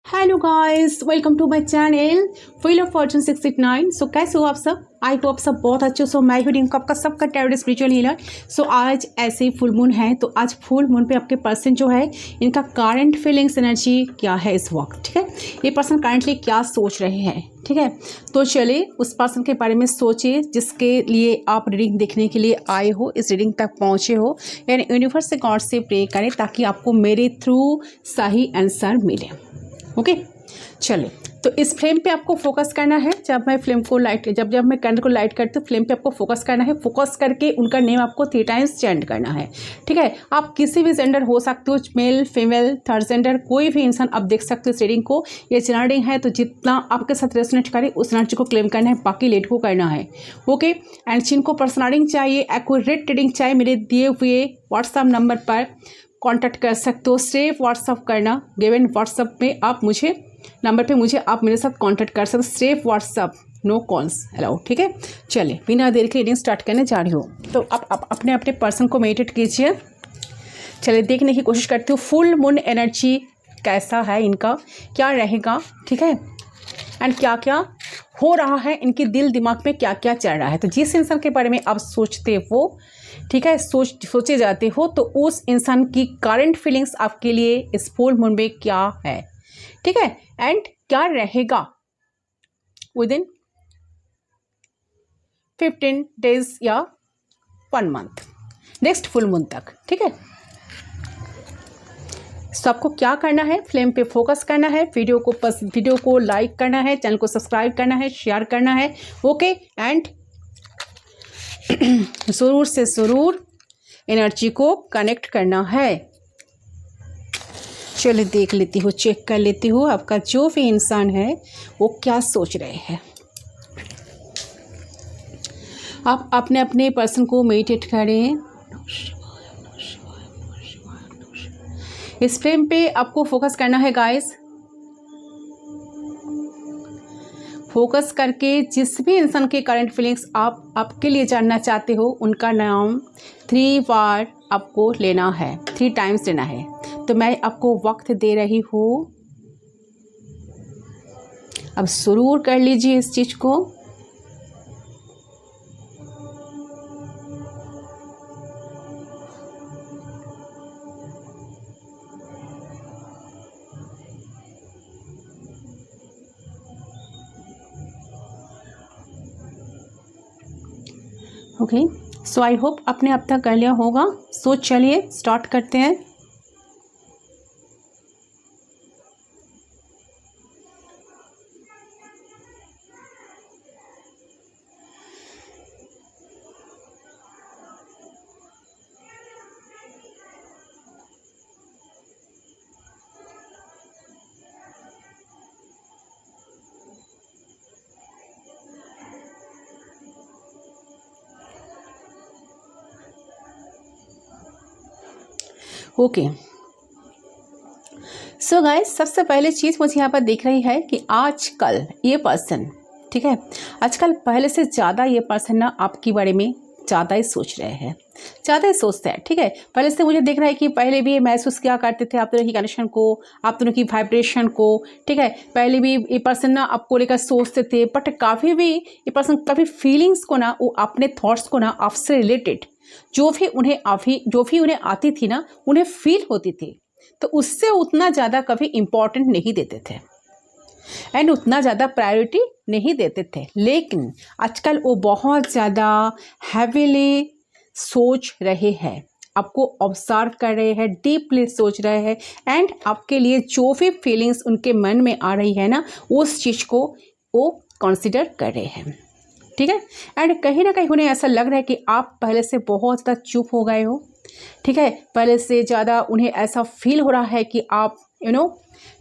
Hello guys, welcome to my channel wheel of fortune 689। So कैसे हो आप सब? आई तो आप सब बहुत अच्छे। सो मैं हूँ आपका सबका टैरोट स्पिरिचुअल हीलर। सो आज ऐसे ही फुल मून है, तो आज फुल मून पे आपके पर्सन जो है, इनका करंट फीलिंग्स एनर्जी क्या है इस वक्त। ठीक है, ये पर्सन करंटली क्या सोच रहे हैं। ठीक है, तो चलिए उस पर्सन के बारे में सोचिए जिसके लिए आप रीडिंग देखने के लिए आए हो, इस रीडिंग तक पहुँचे हो। यानी यूनिवर्स से, गॉड से प्रे करें ताकि आपको मेरे थ्रू सही आंसर मिले। ओके, चलिए तो इस फ्लेम पे आपको फोकस करना है। जब मैं फ्लेम को लाइट जब मैं कैंडल को लाइट करती हूँ, फ्लेम पे आपको फोकस करना है। फोकस करके उनका नेम आपको 3 टाइम्स चेंज करना है। ठीक है, आप किसी भी जेंडर हो सकते हो, मेल फीमेल थर्ड जेंडर, कोई भी इंसान आप देख सकते हो इस रीडिंग को। ये रीडिंग है तो जितना आपके साथ रेजोनेट करे उस एनर्जी को क्लेम करना है, बाकी लेट को करना है। ओके, एंड जिनको पर्सनल रीडिंग चाहिए, एक्यूरेट रीडिंग चाहिए, मेरे दिए हुए व्हाट्सएप नंबर पर कांटेक्ट कर सकते हो। सिर्फ व्हाट्सअप करना, गिवन व्हाट्सअप में आप मुझे नंबर पे मुझे आप मेरे साथ कांटेक्ट कर सकते हो। सिर्फ व्हाट्सअप, नो कॉल्स अलाउड। ठीक है, चलिए बिना देर के रीडिंग स्टार्ट करने जा रही हूँ। तो आप अपने अपने पर्सन को मेडिटेट कीजिए। चलिए देखने की कोशिश करती हूँ फुल मून एनर्जी कैसा है, इनका क्या रहेगा। ठीक है, एंड क्या क्या हो रहा है, इनके दिल दिमाग में क्या क्या चल रहा है। तो जिस इंसान के बारे में आप सोचते हो, ठीक है, सोचे जाते हो, तो उस इंसान की करंट फीलिंग्स आपके लिए इस फुल मून में क्या है। ठीक है, एंड क्या रहेगा विद इन 15 डेज या 1 मंथ, नेक्स्ट फुल मून तक। ठीक है, तो आपको क्या करना है, फ्लेम पे फोकस करना है, वीडियो को लाइक करना है, चैनल को सब्सक्राइब करना है, शेयर करना है। ओके, एंड ज़रूर से ज़रूर एनर्जी को कनेक्ट करना है। चलिए देख लेती हूँ, चेक कर लेती हूँ आपका जो भी इंसान है वो क्या सोच रहे हैं। आप अपने अपने पर्सन को मेडिटेट करें। इस फ्लेम पे आपको फोकस करना है गाइस। फोकस करके जिस भी इंसान के करंट फीलिंग्स आप आपके लिए जानना चाहते हो, उनका नाम 3 बार आपको लेना है, 3 टाइम्स लेना है। तो मैं आपको वक्त दे रही हूँ, अब ज़रूर कर लीजिए इस चीज़ को। ओके, सो आई होप आपने अब तक कर लिया होगा। सो चलिए स्टार्ट करते हैं। ओके, सो गाइस, सबसे पहले चीज़ मुझे यहाँ पर दिख रही है कि आजकल ये पर्सन, ठीक है, आजकल पहले से ज़्यादा ये पर्सन ना आपके बारे में ज़्यादा ही सोच रहे हैं, ज़्यादा ही सोचते हैं। ठीक है, पहले से मुझे दिख रहा है कि पहले भी ये महसूस किया करते थे आप दोनों की कनेक्शन को, आप दोनों की वाइब्रेशन को। ठीक है, पहले भी ये पर्सन ना आपको लेकर सोचते थे, बट काफ़ी भी ये पर्सन काफ़ी फीलिंग्स को ना, वो अपने थॉट्स को ना आपसे रिलेटेड जो भी उन्हें आती थी ना, उन्हें फील होती थी, तो उससे उतना ज़्यादा कभी इम्पोर्टेंट नहीं देते थे एंड उतना ज़्यादा प्रायोरिटी नहीं देते थे। लेकिन आजकल वो बहुत ज़्यादा हैवीली सोच रहे हैं, आपको ऑब्जर्व कर रहे हैं, डीपली सोच रहे हैं, एंड आपके लिए जो भी फीलिंग्स उनके मन में आ रही है ना, उस चीज़ को वो कंसिडर कर रहे हैं। ठीक है, एंड कहीं ना कहीं उन्हें ऐसा लग रहा है कि आप पहले से बहुत ज़्यादा चुप हो गए हो। ठीक है, पहले से ज़्यादा उन्हें ऐसा फील हो रहा है कि आप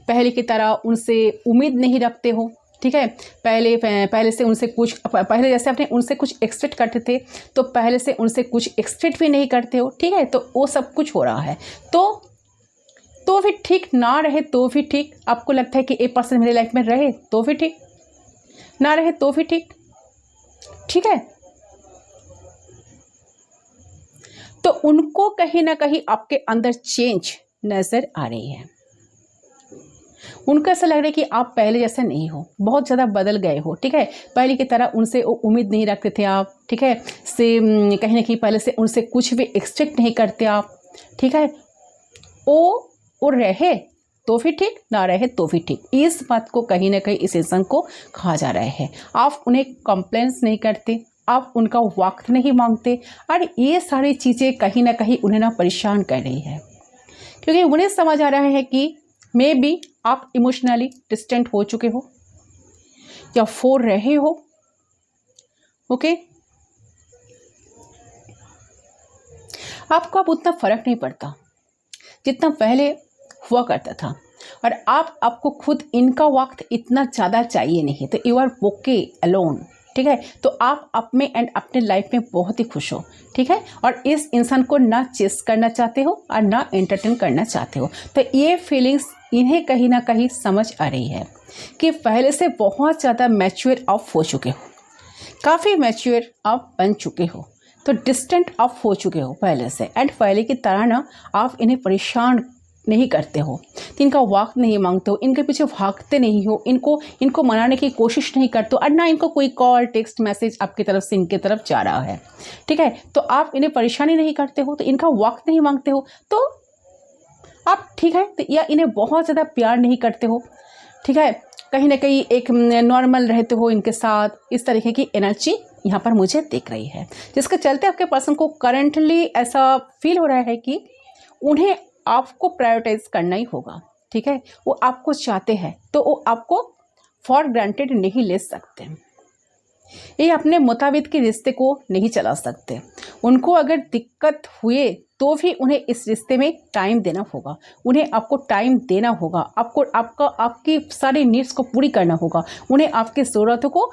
पहले की तरह उनसे उम्मीद नहीं रखते हो। ठीक है, पहले से उनसे कुछ, पहले जैसे आपने उनसे कुछ एक्सपेक्ट करते थे, तो पहले से उनसे कुछ एक्सपेक्ट भी नहीं करते हो। ठीक है, तो वो सब कुछ हो रहा है। तो भी ठीक, ना रहे तो भी ठीक। आपको लगता है कि एक पर्सन मेरी लाइफ में रहे तो भी ठीक, ना रहे तो भी ठीक। ठीक है, तो उनको कहीं ना कहीं आपके अंदर चेंज नजर आ रही है। उनको ऐसा लग रहा है कि आप पहले जैसे नहीं हो, बहुत ज़्यादा बदल गए हो, ठीक है। पहले की तरह उनसे उम्मीद नहीं रखते थे आप, ठीक है, से कहीं ना कहीं पहले से उनसे कुछ भी एक्सपेक्ट नहीं करते आप, ठीक है। वो रहे तो भी ठीक, ना रहे तो भी ठीक, इस बात को कहीं ना कहीं इस इंसान को कहा जा रहा है। आप उन्हें कंप्लेंट्स नहीं करते, आप उनका वक्त नहीं मांगते, और ये सारी चीज़ें कहीं ना कहीं उन्हें ना परेशान कर रही है, क्योंकि उन्हें समझ आ रहा है कि मे बी आप इमोशनली डिस्टेंट हो चुके हो या हो रहे हो, ओके। आपको अब उतना फर्क नहीं पड़ता जितना पहले हुआ करता था, और आपको खुद इनका वक्त इतना ज़्यादा चाहिए नहीं, तो यू आर ओके अलोन, ठीक है। तो आप अपने अपने लाइफ में बहुत ही खुश हो, ठीक है, और इस इंसान को ना चेस करना चाहते हो और ना एंटरटेन करना चाहते हो। तो ये फीलिंग्स इन्हें कहीं ना कहीं समझ आ रही है कि पहले से बहुत ज़्यादा मैच्योर आप हो चुके हो, काफ़ी मैच्योर आप बन चुके हो, तो डिस्टेंट आप हो चुके हो पहले से, एंड पहले की तरह ना आप इन्हें परेशान नहीं करते हो, इनका वक्त नहीं मांगते हो, इनके पीछे भागते नहीं हो, इनको मनाने की कोशिश नहीं करते हो, और ना इनको कोई कॉल टेक्स्ट मैसेज आपकी तरफ से इनके तरफ जा रहा है, ठीक है। तो आप इन्हें परेशानी नहीं करते हो, तो इनका वक्त नहीं मांगते हो, तो आप ठीक है, तो या इन्हें बहुत ज़्यादा प्यार नहीं करते हो, ठीक है, कहीं ना कहीं एक नॉर्मल रहते हो इनके साथ, इस तरीके की एनर्जी यहाँ पर मुझे दिख रही है, जिसके चलते आपके पर्सन को करंटली ऐसा फील हो रहा है कि उन्हें आपको प्रायोरिटाइज करना ही होगा, ठीक है। वो आपको चाहते हैं तो वो आपको फॉर ग्रांटेड नहीं ले सकते, ये अपने मुताबिक के रिश्ते को नहीं चला सकते। उनको अगर दिक्कत हुए तो भी उन्हें इस रिश्ते में टाइम देना होगा, उन्हें आपको टाइम देना होगा, आपकी सारी नीड्स को पूरी करना होगा, उन्हें आपकी ज़रूरतों को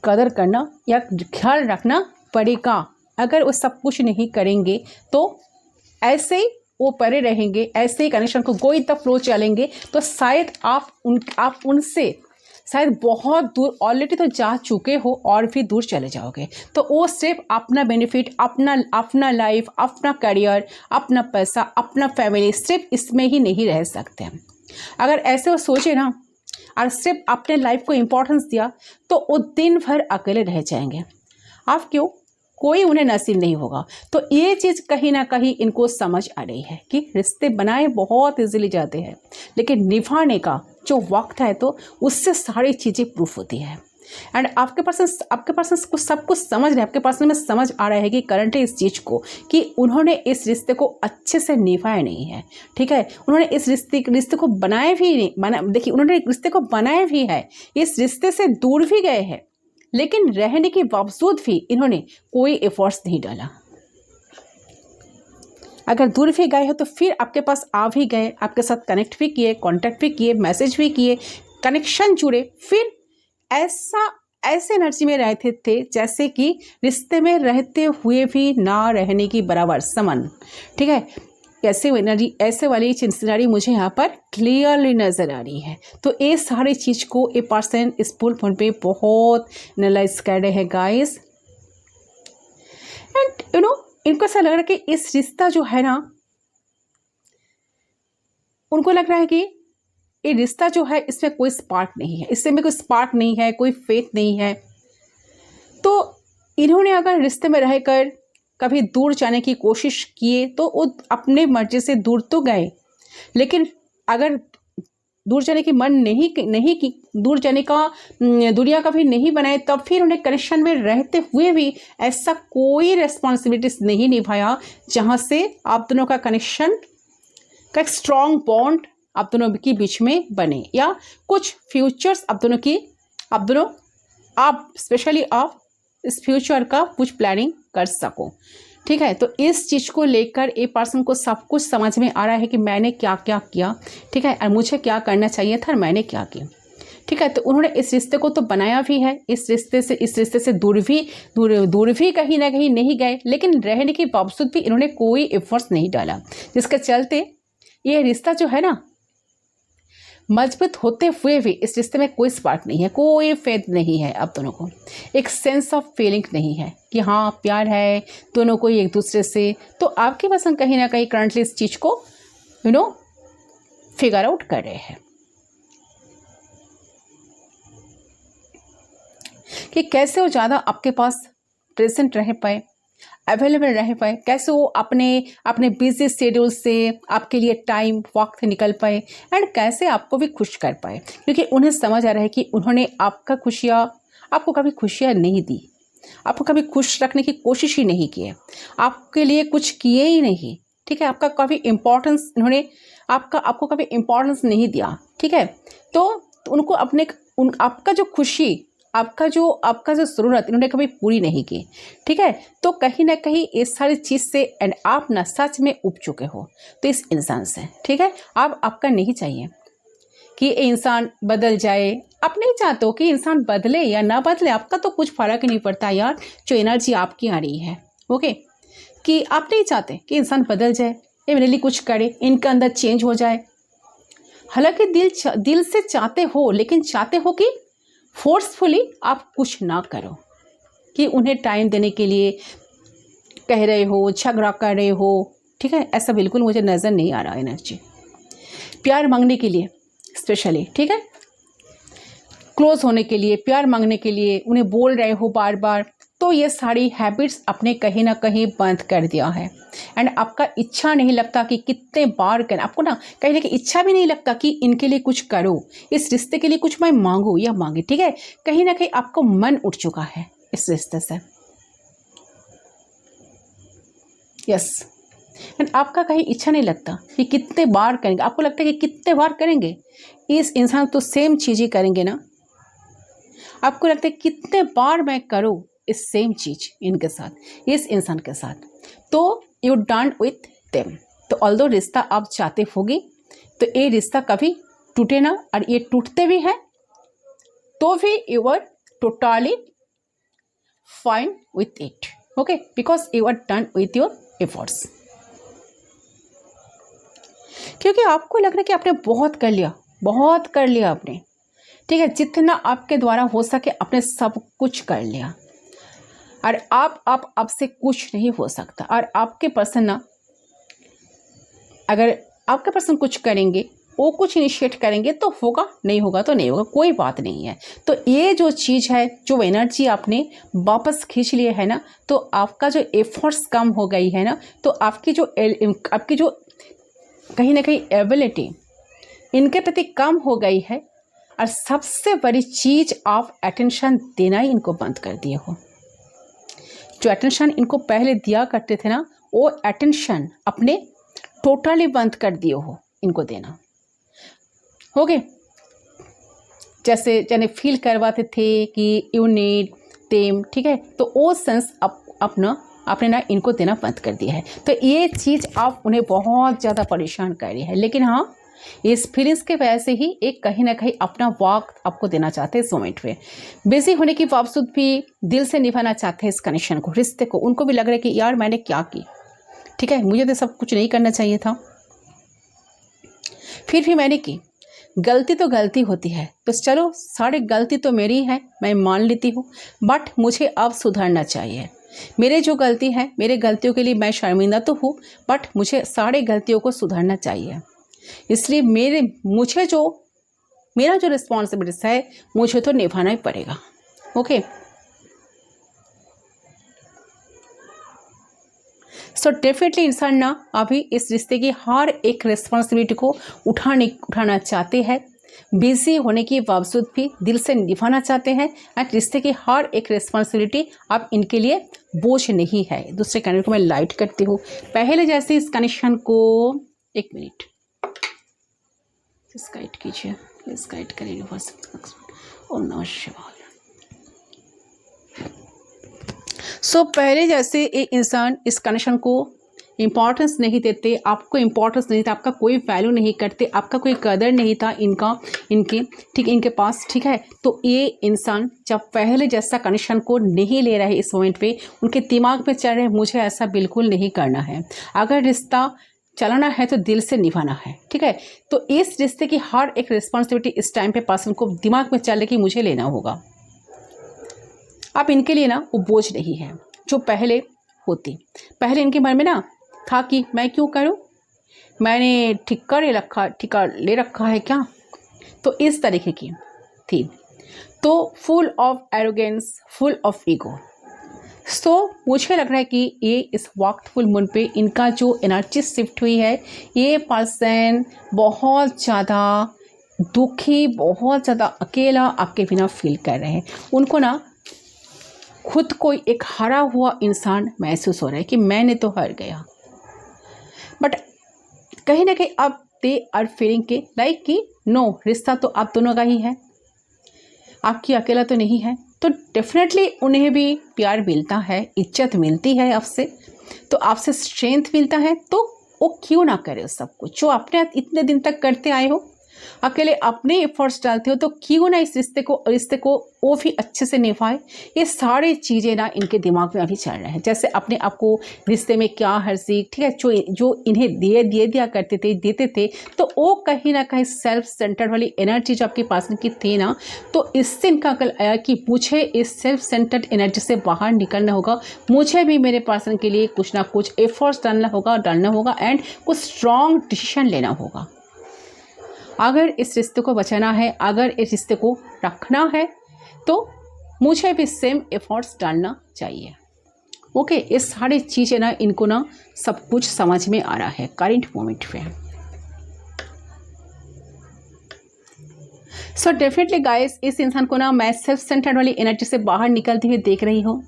कदर करना या ख्याल रखना पड़ेगा। अगर वो सब कुछ नहीं करेंगे तो ऐसे ही वो परे रहेंगे, ऐसे ही कनेक्शन को गो विद द फ्लो चलेंगे, तो शायद आप उनसे शायद बहुत दूर ऑलरेडी तो जा चुके हो और भी दूर चले जाओगे। तो वो सिर्फ अपना बेनिफिट, अपना लाइफ, अपना करियर, अपना पैसा, अपना फैमिली, सिर्फ इसमें ही नहीं रह सकते। अगर ऐसे वो सोचे ना और सिर्फ अपने लाइफ को इम्पोर्टेंस दिया तो वो दिन भर अकेले रह जाएंगे। आप क्यों, कोई उन्हें नसीब नहीं होगा। तो ये चीज़ कहीं ना कहीं इनको समझ आ रही है कि रिश्ते बनाए बहुत इजीली जाते हैं, लेकिन निभाने का जो वक्त है तो उससे सारी चीज़ें प्रूफ होती है। एंड आपके पर्सन को सब कुछ समझ रहे हैं, आपके पर्सन में समझ आ रहा है कि करंटली इस चीज़ को कि उन्होंने इस रिश्ते को अच्छे से निभाया नहीं है, ठीक है। उन्होंने इस रिश्ते को बनाया भी नहीं, देखिए उन्होंने रिश्ते को बनाया भी है, इस रिश्ते से दूर भी गए हैं, लेकिन रहने के बावजूद भी इन्होंने कोई एफर्ट्स नहीं डाला। अगर दूर भी गए हो तो फिर आपके पास आ भी गए, आपके साथ कनेक्ट भी किए, कांटेक्ट भी किए, मैसेज भी किए, कनेक्शन जुड़े, फिर ऐसे एनर्जी में रहते थे जैसे कि रिश्ते में रहते हुए भी ना रहने की बराबर समन, ठीक है। कैसे एनर्जी, ऐसे वाली सिनारी मुझे यहाँ पर क्लियरली नज़र आ रही है। तो ये सारी चीज़ को ए पर्सन इस फुल फोन पे बहुत एनालाइज कर रहे हैं गाइस, एंड इनको ऐसा लग रहा है कि इस रिश्ता जो है ना, उनको लग रहा है कि ये रिश्ता जो है इसमें कोई स्पार्क नहीं है, इससे में कोई स्पार्क नहीं है, कोई फेथ नहीं है। तो इन्होंने अगर रिश्ते में रहकर कभी दूर जाने की कोशिश किए तो वो अपने मर्जी से दूर तो गए, लेकिन अगर दूर जाने की मन नहीं की, दूर जाने का दुनिया का भी नहीं बनाए, तब फिर उन्हें कनेक्शन में रहते हुए भी ऐसा कोई रेस्पॉन्सिबिलिटीज नहीं निभाया जहाँ से आप दोनों का कनेक्शन का एक स्ट्रॉन्ग बॉन्ड आप दोनों के बीच में बने, या कुछ फ्यूचर्स आप स्पेशली आप इस फ्यूचर का कुछ प्लानिंग कर सको, ठीक है। तो इस चीज़ को लेकर ए पर्सन को सब कुछ समझ में आ रहा है कि मैंने क्या क्या किया, ठीक है, और मुझे क्या करना चाहिए था और मैंने क्या किया, ठीक है। तो उन्होंने इस रिश्ते को तो बनाया भी है, इस रिश्ते से दूर भी कहीं ना कहीं नहीं गए, लेकिन रहने के बावजूद भी इन्होंने कोई एफर्ट्स नहीं डाला, जिसके चलते ये रिश्ता जो है ना, मजबूत होते हुए भी इस रिश्ते में कोई स्पार्क नहीं है, कोई फेथ नहीं है, आप दोनों को एक सेंस ऑफ फीलिंग नहीं है कि हाँ प्यार है दोनों को एक दूसरे से। तो आपके पसंद कहीं ना कहीं करंटली इस चीज़ को फिगर आउट कर रहे हैं, कि कैसे वो ज़्यादा आपके पास प्रेजेंट रह पाए, अवेलेबल रह पाए, कैसे वो अपने अपने बिजी शेड्यूल से आपके लिए टाइम वक्त निकल पाए एंड कैसे आपको भी खुश कर पाए, क्योंकि उन्हें समझ आ रहा है कि उन्होंने आपको कभी खुशियाँ नहीं दी, आपको कभी खुश रखने की कोशिश ही नहीं की है, आपके लिए कुछ किए ही नहीं, ठीक है। आपका कभी इम्पोर्टेंस उन्होंने आपको कभी इम्पोर्टेंस नहीं दिया, ठीक है। तो उनको आपका जो खुशी, आपका जो ज़रूरत इन्होंने कभी पूरी नहीं की, ठीक है। तो कहीं ना कहीं इस सारी चीज़ से एंड आप ना सच में उब चुके हो तो इस इंसान से, ठीक है। आपका नहीं चाहिए कि ये इंसान बदल जाए। आप नहीं चाहते हो कि इंसान बदले या ना बदले, आपका तो कुछ फ़र्क ही नहीं पड़ता यार, जो एनर्जी आपकी आ रही है, ओके। कि आप नहीं चाहते कि इंसान बदल जाए, ये मेरे लिए कुछ करे, इनके अंदर चेंज हो जाए। हालांकि दिल से चाहते हो, लेकिन चाहते हो कि फोर्सफुली आप कुछ ना करो, कि उन्हें टाइम देने के लिए कह रहे हो, झगड़ा कर रहे हो, ठीक है। ऐसा बिल्कुल मुझे नज़र नहीं आ रहा एनर्जी। प्यार मांगने के लिए स्पेशली, ठीक है, क्लोज होने के लिए, प्यार मांगने के लिए उन्हें बोल रहे हो बार बार, तो ये सारी हैबिट्स आपने कहीं ना कहीं बंद कर दिया है एंड आपका इच्छा नहीं लगता कि कितने बार करें, आपको ना कहीं ना कहीं इच्छा भी नहीं लगता कि इनके लिए कुछ करो, इस रिश्ते के लिए कुछ मैं मांगू या मांगे, ठीक है। कहीं ना कहीं आपको मन उठ चुका है इस रिश्ते से, यस। एंड आपका कहीं इच्छा नहीं लगता कि कितने बार करेंगे, आपको लगता है कि कितने बार करेंगे, इस इंसान तो सेम चीज़ ही करेंगे ना, आपको लगता है कितने बार मैं करूँ इस सेम चीज़ इनके साथ, इस इंसान के साथ। तो यू डन विथ देम। तो ऑल्दो रिश्ता आप चाहते होगी, तो ये रिश्ता कभी टूटे ना, और ये टूटते भी हैं तो भी you are totally fine with it, okay, because you are done with your efforts. क्योंकि आपको लग रहा है कि आपने बहुत कर लिया आपने, ठीक है, जितना आपके द्वारा हो सके आपने सब कुछ कर लिया, और आप से कुछ नहीं हो सकता। और आपके पर्सन ना, अगर आपके पर्सन कुछ करेंगे, वो कुछ इनिशिएट करेंगे तो होगा, नहीं होगा तो नहीं होगा, कोई बात नहीं है। तो ये जो चीज़ है, जो एनर्जी आपने वापस खींच लिए है ना, तो आपका जो एफर्ट्स कम हो गई है ना, तो आपकी जो कहीं ना कहीं एबिलिटी इनके प्रति कम हो गई है। और सबसे बड़ी चीज़, आप अटेंशन देना ही इनको बंद कर दिए हो। जो अटेंशन इनको पहले दिया करते थे ना, वो अटेंशन अपने टोटली बंद कर दिए हो इनको देना, ओके। जैसे जाने फील करवाते थे कि यू नीड देम, ठीक है, तो वो सेंस आपने ना इनको देना बंद कर दिया है। तो ये चीज़ आप उन्हें बहुत ज़्यादा परेशान कर रही है। लेकिन हाँ, इस फीलिंग्स के वजह से ही एक कहीं ना कहीं अपना वक्त आपको देना चाहते हैं इस मोमेंट पे। बिजी होने के बावजूद भी दिल से निभाना चाहते हैं इस कनेक्शन को, रिश्ते को। उनको भी लग रहा है कि यार मैंने क्या की, ठीक है, मुझे तो सब कुछ नहीं करना चाहिए था, फिर भी मैंने की। गलती तो गलती होती है, तो चलो सारी गलती तो मेरी है, मैं मान लेती हूँ, बट मुझे अब सुधरना चाहिए। मेरे जो गलती है, मेरे गलतियों के लिए मैं शर्मिंदा तो हूँ, बट मुझे सारी गलतियों को सुधरना चाहिए। इसलिए मेरा जो रिस्पॉन्सिबिलिटी है, मुझे तो निभाना ही पड़ेगा, ओके। सो डेफिनेटली इंसान ना अभी इस रिश्ते की हर एक रिस्पॉन्सिबिलिटी को उठाना चाहते हैं, बिजी होने के बावजूद भी दिल से निभाना चाहते हैं। एंड रिश्ते की हर एक रिस्पॉन्सिबिलिटी अब इनके लिए बोझ नहीं है। दूसरे कनेक्शन को मैं लाइट करती हूँ, पहले जैसे इस कनेक्शन को, एक मिनट प्लीज गाइड कीजिए, प्लीज गाइड करिए ओम नमः शिवाय। सो पहले जैसे एक इंसान इस कनेक्शन को इम्पॉर्टेंस नहीं देते, आपको इम्पॉर्टेंस नहीं था, आपका कोई वैल्यू नहीं करते, आपका कोई कदर नहीं था इनके पास, ठीक है। तो ये इंसान जब पहले जैसा कनेक्शन को नहीं ले रहा है, इस मोमेंट पे उनके दिमाग में चल रहे हैं मुझे ऐसा बिल्कुल नहीं करना है। अगर रिश्ता चलाना है तो दिल से निभाना है, ठीक है। तो इस रिश्ते की हर एक रिस्पॉन्सिबिलिटी इस टाइम पे पर्सन को दिमाग में चल रही कि मुझे लेना होगा। अब इनके लिए ना वो बोझ नहीं है जो पहले होती। पहले इनके मन में ना था कि मैं क्यों करूं, मैंने ठिक्का ले रखा है क्या, तो इस तरीके की थी। तो full of arrogance, full of ego. So मुझे लग रहा है कि ये इस वक्त फुल मून पे इनका जो एनर्जी शिफ्ट हुई है, ये पर्सन बहुत ज़्यादा दुखी, बहुत ज़्यादा अकेला आपके बिना फील कर रहे हैं। उनको ना खुद को एक हारा हुआ इंसान महसूस हो रहा है कि मैंने तो हार गया। बट कहीं ना कहीं अब दे आर फीलिंग के लाइक कि नो, रिश्ता तो आप दोनों का ही है, आपकी अकेला तो नहीं है। तो डेफिनेटली उन्हें भी प्यार मिलता है, इज्जत मिलती है आपसे, तो आपसे स्ट्रेंथ मिलता है। तो वो क्यों ना करे उस सब कुछ जो आपने इतने दिन तक करते आए हो, अकेले अपने एफर्ट्स डालते हो, तो क्यों ना इस रिश्ते को वो भी अच्छे से निभाए। ये सारी चीज़ें ना इनके दिमाग में अभी चल रहे हैं। जैसे अपने आपको रिश्ते में क्या हर्जी, ठीक है, जो इन्हें दिया करते थे, देते थे, तो वो कहीं ना कहीं सेल्फ सेंटर्ड वाली एनर्जी जो आपके पास की थी ना, तो इससे इनका अकल आया कि मुझे इस सेल्फ सेंटर्ड एनर्जी से बाहर निकलना होगा, मुझे भी मेरे पर्सन के लिए कुछ ना कुछ एफर्ट्स डालना होगा एंड कुछ स्ट्रॉन्ग डिसीजन लेना होगा। अगर इस रिश्ते को बचाना है, अगर इस रिश्ते को रखना है, तो मुझे भी सेम एफर्ट्स डालना चाहिए। ओके, ये सारी चीज़ें ना इनको ना सब कुछ समझ में आ रहा है करेंट मोमेंट पे। सो डेफिनेटली गाइस, इस इंसान को ना मैं सेल्फ सेंटर्ड वाली एनर्जी से बाहर निकलती हुई देख रही हूँ,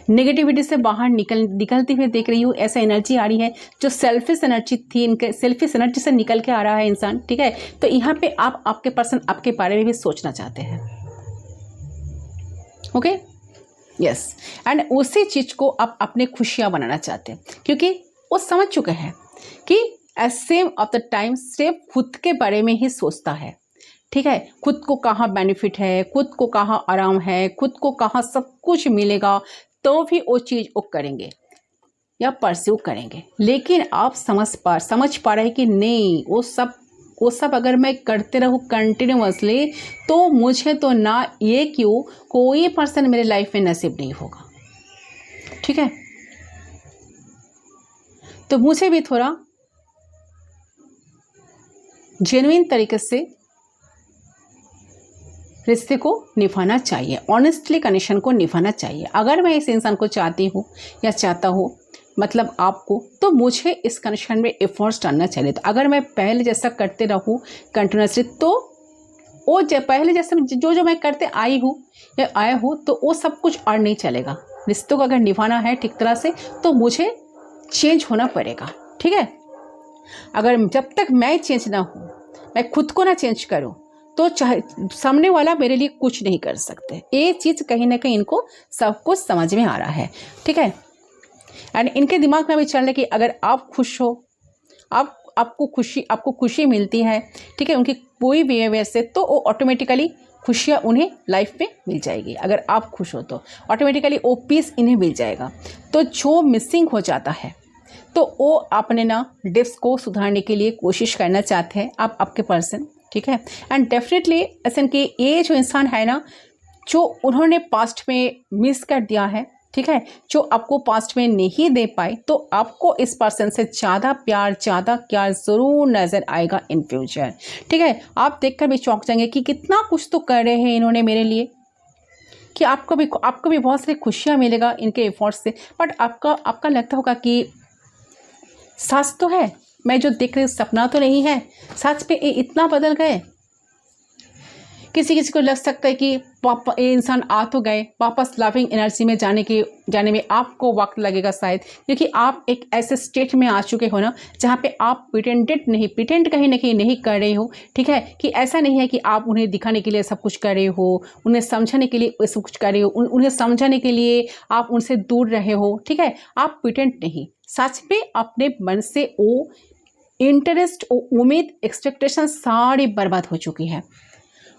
नेगेटिविटी से बाहर निकलती हुई देख रही हूँ। ऐसा एनर्जी आ रही है जो सेल्फिश एनर्जी थी, इनके सेल्फिश एनर्जी से निकल के आ रहा है इंसान, ठीक है। तो यहाँ पे आपके पर्सन आपके बारे में भी सोचना चाहते हैं। ओके, यस, एंड उसी चीज को आप अपने खुशियाँ बनाना चाहते हैं, क्योंकि वो समझ चुके हैं कि at same of the time सिर्फ खुद के बारे में ही सोचता है, ठीक है। खुद को कहाँ बेनिफिट है, खुद को कहाँ आराम है, खुद को कहाँ सब कुछ मिलेगा, तो भी वो चीज़ वो करेंगे या परस्यू करेंगे। लेकिन आप समझ पा रहे हैं कि नहीं, वो सब अगर मैं करते रहूँ कंटिन्यूअसली, तो मुझे तो ना ये क्यों कोई पर्सन मेरे लाइफ में नसीब नहीं होगा, ठीक है। तो मुझे भी थोड़ा जेन्युइन तरीके से रिश्ते को निभाना चाहिए, ऑनेस्टली कनेक्शन को निभाना चाहिए। अगर मैं इस इंसान को चाहती हूँ या चाहता हूँ, मतलब आपको, तो मुझे इस कनेक्शन में एफर्ट्स डालना चाहिए। तो अगर मैं पहले जैसा करते रहूँ कंटिन्यूसली, तो वो पहले जैसे जो मैं करते आई हूँ या आया हूँ, तो वो सब कुछ और नहीं चलेगा। रिश्तों को अगर निभाना है ठीक तरह से, तो मुझे चेंज होना पड़ेगा, ठीक है। अगर जब तक मैं चेंज ना हूँ, मैं खुद को ना चेंज करूँ, तो चाहे सामने वाला मेरे लिए कुछ नहीं कर सकते। ये चीज़ कहीं ना कहीं इनको सब कुछ समझ में आ रहा है, ठीक है। एंड इनके दिमाग में भी चल रहा है कि अगर आप खुश हो, आपको खुशी मिलती है, ठीक है, उनकी कोई बिहेवियर से, तो वो ऑटोमेटिकली खुशियाँ उन्हें लाइफ में मिल जाएगी। अगर आप खुश हो तो ऑटोमेटिकली वो पीस इन्हें मिल जाएगा। तो जो मिसिंग हो जाता है, तो वो अपने ना डिप्स को सुधारने के लिए कोशिश करना चाहते हैं आपके पर्सन, ठीक है। एंड डेफिनेटली ऐसा कि ये जो इंसान है ना, जो उन्होंने पास्ट में मिस कर दिया है, ठीक है, जो आपको पास्ट में नहीं दे पाए, तो आपको इस पर्सन से ज़्यादा प्यार, ज़्यादा प्यार ज़रूर नज़र आएगा इन फ्यूचर, ठीक है। आप देखकर भी चौंक जाएंगे कि कितना कुछ तो कर रहे हैं इन्होंने मेरे लिए, कि आपको भी बहुत सारी खुशियाँ मिलेगा इनके एफर्ट्स से। बट आपका लगता होगा कि सच तो है, मैं जो देख रही हूँ सपना तो नहीं है, सच पे ये इतना बदल गए। किसी को लग सकता है कि ये इंसान आ तो गए, वापस लविंग एनर्जी में जाने में आपको वक्त लगेगा शायद, क्योंकि आप एक ऐसे स्टेट में आ चुके हो ना, जहाँ पे आप प्रिटेंड कहीं ना कहीं नहीं कर रहे हो, ठीक है। कि ऐसा नहीं है कि आप उन्हें दिखाने के लिए सब कुछ कर रहे हो, उन्हें समझाने के लिए सब कुछ कर रहे हो, उन्हें समझाने के लिए आप उनसे दूर रहे हो, ठीक है। आप प्रिटेंड नहीं, सच में अपने मन से वो इंटरेस्ट, उम्मीद, एक्सपेक्टेशन सारी बर्बाद हो चुकी है।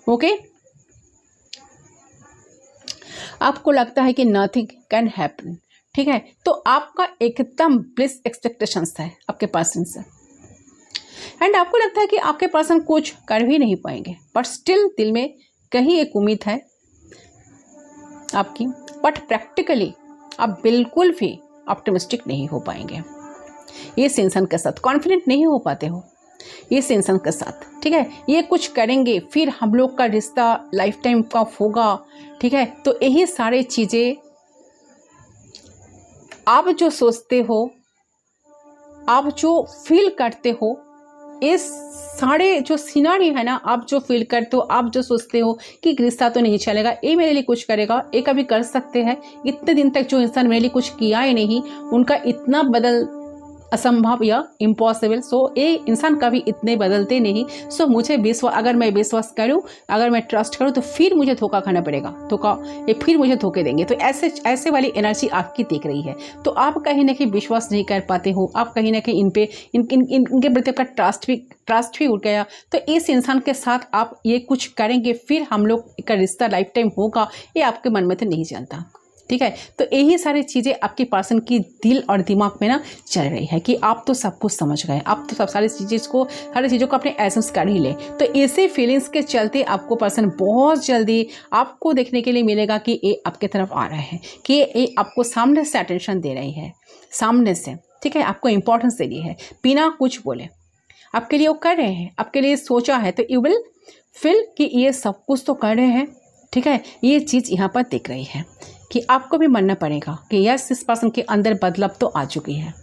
ओके, आपको लगता है कि नथिंग कैन हैपन, ठीक है। तो आपका एकदम ब्लिस एक्सपेक्टेशंस है आपके पर्सन से, एंड आपको लगता है कि आपके पर्सन कुछ कर भी नहीं पाएंगे, बट स्टिल दिल में कहीं एक उम्मीद है आपकी। बट प्रैक्टिकली आप बिल्कुल भी ऑप्टिमिस्टिक नहीं हो पाएंगे, इस इंसान के साथ कॉन्फिडेंट नहीं हो पाते हो। इस इंसान के साथ, ठीक है। ये कुछ करेंगे फिर हम लोग का रिश्ता लाइफ टाइम का होगा, ठीक है। तो यही सारे चीज़ें आप जो सोचते हो, आप जो फील करते हो, इस सारे जो सिनारी है ना, आप जो फील करते हो, आप जो सोचते हो कि रिश्ता तो नहीं चलेगा, ये मेरे लिए कुछ करेगा, ये कभी कर सकते हैं। इतने दिन तक जो इंसान मेरे लिए कुछ किया ही नहीं, उनका इतना बदल असंभव या इम्पॉसिबल। सो ये इंसान कभी इतने बदलते नहीं। सो मुझे विश्वास, अगर मैं विश्वास करूँ, अगर मैं ट्रस्ट करूँ, तो फिर मुझे धोखा खाना पड़ेगा, धोखा ये फिर मुझे धोखे देंगे। तो ऐसे वाली एनर्जी आपकी दिख रही है। तो आप कहीं ना कहीं विश्वास नहीं कर पाते हो, आप कहीं ना कहीं इनके प्रति आपका ट्रस्ट भी उठ गया। तो इस इंसान के साथ आप ये कुछ करेंगे फिर हम लोग का रिश्ता लाइफ टाइम होगा, ये आपके मन में तो नहीं चलता, ठीक है। तो यही सारी चीज़ें आपके पर्सन की दिल और दिमाग में ना चल रही है कि आप तो सब कुछ समझ गए, आप तो सब सारी चीज़ों को अपने एसेंस कर ही ले। तो ऐसे फीलिंग्स के चलते आपको पर्सन बहुत जल्दी आपको देखने के लिए मिलेगा कि ये आपके तरफ आ रहा है, कि ये आपको सामने से अटेंशन दे रही है, सामने से, ठीक है, आपको इंपॉर्टेंस दे रही है बिना कुछ बोले। आपके लिए वो कर रहे हैं, आपके लिए सोचा है, तो यू विल फील कि ये सब कुछ तो कर रहे हैं, ठीक है। ये चीज़ यहाँ पर दिख रही है कि आपको भी मानना पड़ेगा कि यस, इस पर्सन के अंदर बदलाव तो आ चुकी है।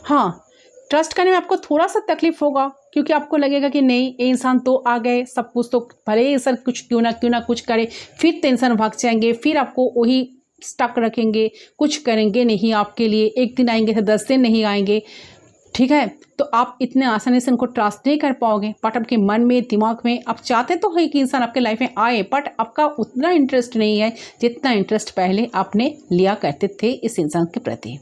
हाँ, ट्रस्ट करने में आपको थोड़ा सा तकलीफ होगा, क्योंकि आपको लगेगा कि नहीं, ये इंसान तो आ गए, सब कुछ तो भले ही सर कुछ क्यों ना कुछ करे, फिर टेंशन भाग जाएंगे, फिर आपको वही स्टक रखेंगे, कुछ करेंगे नहीं आपके लिए। एक दिन आएंगे तो 10 दिन नहीं आएंगे, ठीक है। तो आप इतने आसानी से उनको ट्रस्ट नहीं कर पाओगे। बट आपके मन में, दिमाग में आप चाहते तो है कि इंसान आपके लाइफ में आए, बट आपका उतना इंटरेस्ट नहीं है जितना इंटरेस्ट पहले आपने लिया करते थे इस इंसान के प्रति,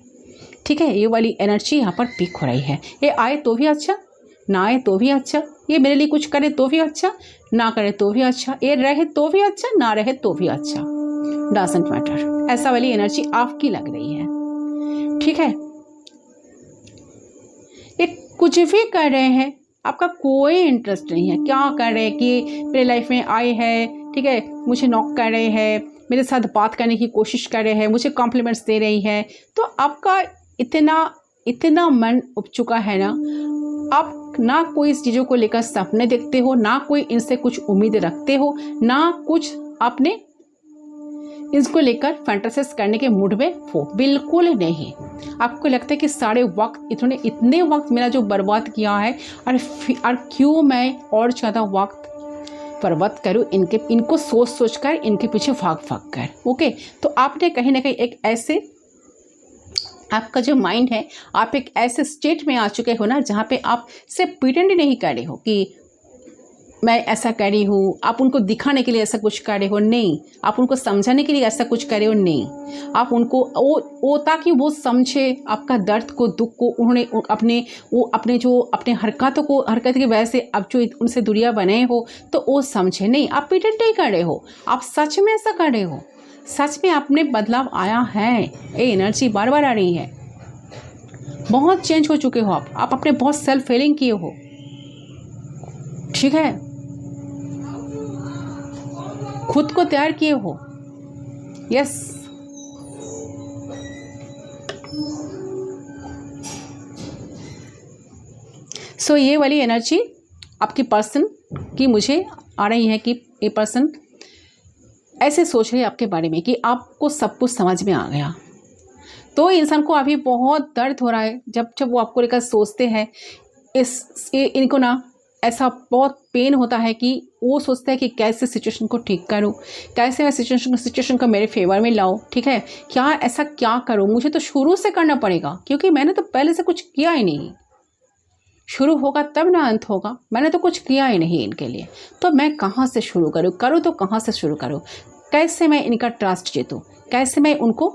ठीक है। ये वाली एनर्जी यहाँ पर पीक हो रही है। ये आए तो भी अच्छा, ना आए तो भी अच्छा, ये मेरे लिए कुछ करे तो भी अच्छा, ना करे तो भी अच्छा, ये रहे तो भी अच्छा, ना रहे तो भी अच्छा, डजंट मैटर। ऐसा वाली एनर्जी आपकी लग रही है, ठीक है। ये कुछ भी कर रहे हैं, आपका कोई इंटरेस्ट नहीं है क्या कर रहे हैं, कि मेरे लाइफ में आए हैं, ठीक है, मुझे नॉक कर रहे हैं, मेरे साथ बात करने की कोशिश कर रहे हैं, मुझे कॉम्प्लीमेंट्स दे रही है। तो आपका इतना मन उब चुका है ना, आप ना कोई इस चीज़ों को लेकर सपने देखते हो, ना कोई इनसे कुछ उम्मीद रखते हो, ना कुछ आपने इसको लेकर फैंटेसाइज करने के मूड में हो, बिल्कुल नहीं। आपको लगता है कि सारे वक्त इतने वक्त मेरा जो बर्बाद किया है, और क्यों मैं और ज़्यादा वक्त बर्बाद करूँ इनको सोच कर, इनके पीछे भाग कर। ओके, तो आपने कहीं ना कहीं एक ऐसे, आपका जो माइंड है, आप एक ऐसे स्टेट में आ चुके हो ना, जहाँ पे आप सिर्फ प्रिटेंड नहीं कर रहे हो कि मैं ऐसा कर रही हूँ, आप उनको दिखाने के लिए ऐसा कुछ कर रहे हो, नहीं, आप उनको समझाने के लिए ऐसा कुछ कर रहे हो, नहीं, आप उनको वो ताकि वो समझे आपका दर्द को, दुख को। उन्होंने अपने हरकत की वजह से अब जो उनसे दूरियां बनाए हो, तो वो समझे, नहीं, आप प्रिटेंड नहीं कर रहे हो, आप सच में ऐसा कर रहे हो, सच में आपने बदलाव आया है। ये एनर्जी बार बार आ रही है, बहुत चेंज हो चुके हो आप अपने बहुत सेल्फ फीलिंग किए हो, ठीक है, खुद को तैयार किए हो, यस। सो ये वाली एनर्जी आपकी पर्सन की मुझे आ रही है कि ये पर्सन ऐसे सोच रही है आपके बारे में कि आपको सब कुछ समझ में आ गया। तो इंसान को अभी बहुत दर्द हो रहा है जब वो आपको लेकर सोचते हैं, इनको ना ऐसा बहुत पेन होता है कि वो सोचता है कि कैसे सिचुएशन को ठीक करूं, कैसे मैं सिचुएशन को मेरे फेवर में लाऊं, ठीक है, ऐसा क्या करूं, मुझे तो शुरू से करना पड़ेगा, क्योंकि मैंने तो पहले से कुछ किया ही नहीं। शुरू होगा तब ना अंत होगा, मैंने तो कुछ किया ही नहीं इनके लिए, तो मैं कहाँ से शुरू करूँ तो कहाँ से शुरू करूँ, कैसे मैं इनका ट्रस्ट जीतूँ, कैसे मैं उनको